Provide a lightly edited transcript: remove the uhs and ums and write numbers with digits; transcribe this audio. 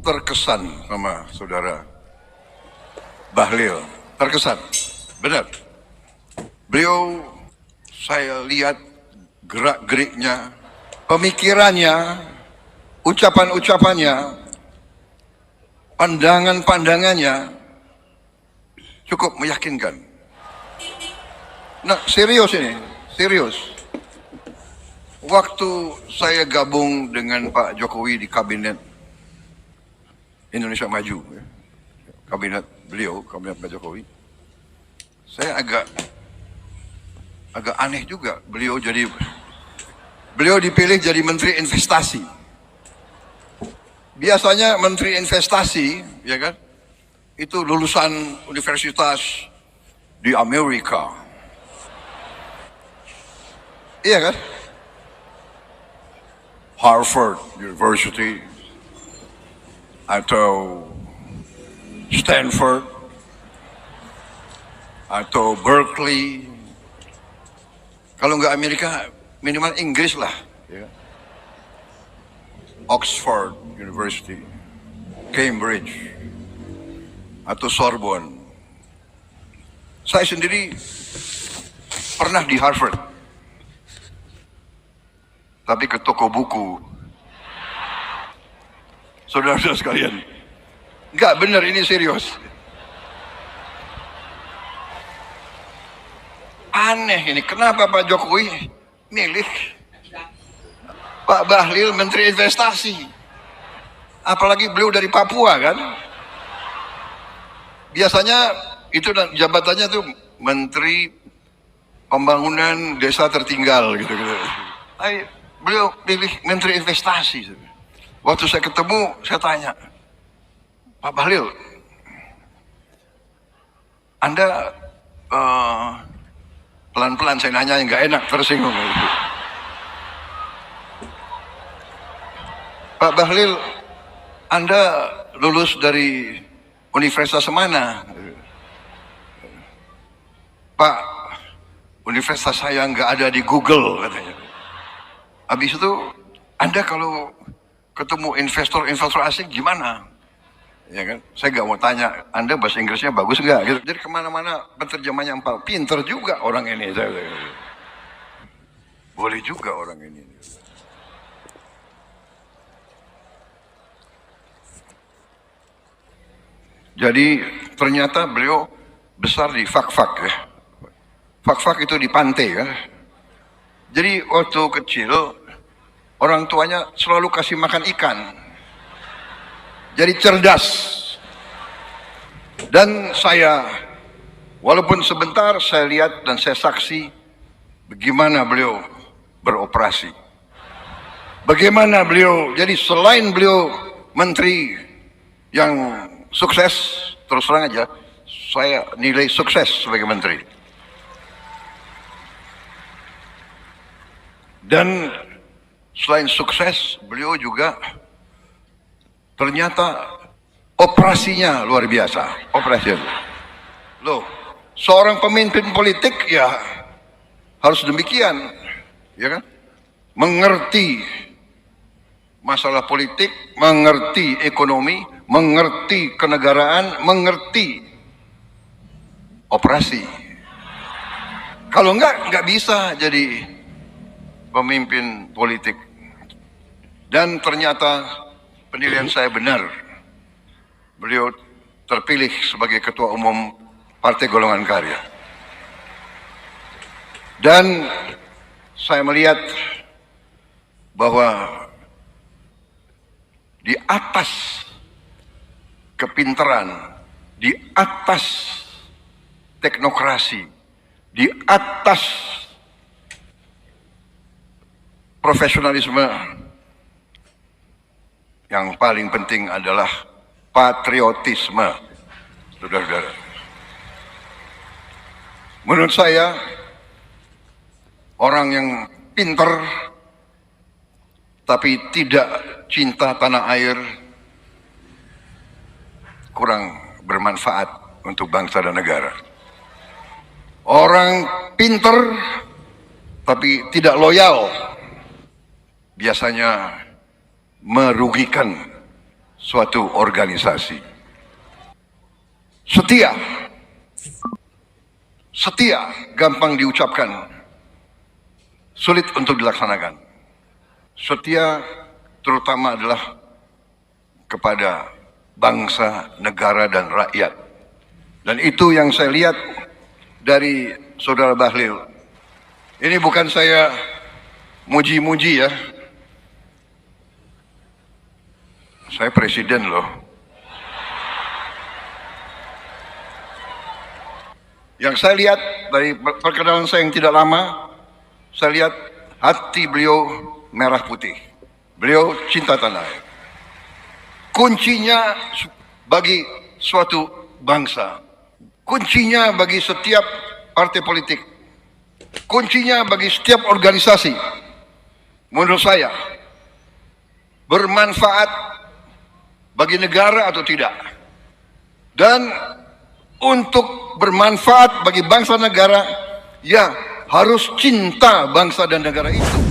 terkesan sama saudara Bahlil. Terkesan, benar. Beliau, saya lihat gerak-geriknya, pemikirannya, ucapan-ucapannya, pandangan-pandangannya cukup meyakinkan. Nah, serius ini, serius. Waktu saya gabung dengan Pak Jokowi di kabinet Indonesia Maju, kabinet beliau, kabinet Pak Jokowi, saya agak aneh juga. Beliau dipilih jadi Menteri Investasi. Biasanya Menteri Investasi, ya kan, itu lulusan universitas di Amerika, iya kan, Harvard University atau Stanford atau Berkeley. Kalau nggak Amerika, minimal Inggris lah, ya. Oxford University, Cambridge, atau Sorbonne. Saya sendiri pernah di Harvard, tapi ke toko buku. Saudara-saudara sekalian, nggak benar, ini serius. Aneh ini, kenapa Pak Jokowi milih Pak Bahlil Menteri Investasi? Apalagi beliau dari Papua kan? Biasanya itu jabatannya tuh Menteri Pembangunan Desa Tertinggal gitu. Beliau pilih Menteri Investasi. Waktu saya ketemu, saya tanya, Pak Bahlil, Anda pelan-pelan saya nanya, nggak enak, tersinggung. Pak Bahlil, Anda lulus dari universitas mana? Pak, universitas saya nggak ada di Google, katanya. Habis itu, Anda kalau ketemu investor asing gimana? Ya kan? Saya nggak mau tanya, Anda bahasa Inggrisnya bagus nggak? Gitu. Jadi kemana-mana penerjemahnya empal. Pinter juga orang ini. Boleh juga orang ini. Jadi ternyata beliau besar di Fak-Fak ya. Fak-Fak itu di pantai kan. Jadi waktu kecil orang tuanya selalu kasih makan ikan. Jadi cerdas. Dan saya, walaupun sebentar, saya lihat dan saya saksi bagaimana beliau beroperasi. Bagaimana beliau, jadi selain beliau menteri yang sukses, terus terang aja, saya nilai sukses sebagai menteri. Dan selain sukses, beliau juga ternyata operasinya luar biasa. Operasinya. Loh, seorang pemimpin politik ya harus demikian, ya kan? Mengerti masalah politik, mengerti ekonomi, mengerti kenegaraan, mengerti operasi. Kalau enggak bisa jadi pemimpin politik. Dan ternyata penilaian saya benar. Beliau terpilih sebagai Ketua Umum Partai Golongan Karya. Dan saya melihat bahwa di atas kepintaran, di atas teknokrasi, di atas profesionalisme, yang paling penting adalah patriotisme, saudara-saudara. Menurut saya, orang yang pintar tapi tidak cinta tanah air kurang bermanfaat untuk bangsa dan negara. Orang pintar tapi tidak loyal biasanya merugikan suatu organisasi. Setia. Setia gampang diucapkan, sulit untuk dilaksanakan. Setia terutama adalah kepada bangsa, negara, dan rakyat. Dan itu yang saya lihat dari Saudara Bahlil. Ini bukan saya muji-muji ya. Saya presiden loh. Yang saya lihat dari perkenalan saya yang tidak lama, saya lihat hati beliau merah putih. Beliau cinta tanah air. Kuncinya bagi suatu bangsa, kuncinya bagi setiap partai politik, kuncinya bagi setiap organisasi, menurut saya, bermanfaat bagi negara atau tidak. Dan untuk bermanfaat bagi bangsa negara, ya harus cinta bangsa dan negara itu.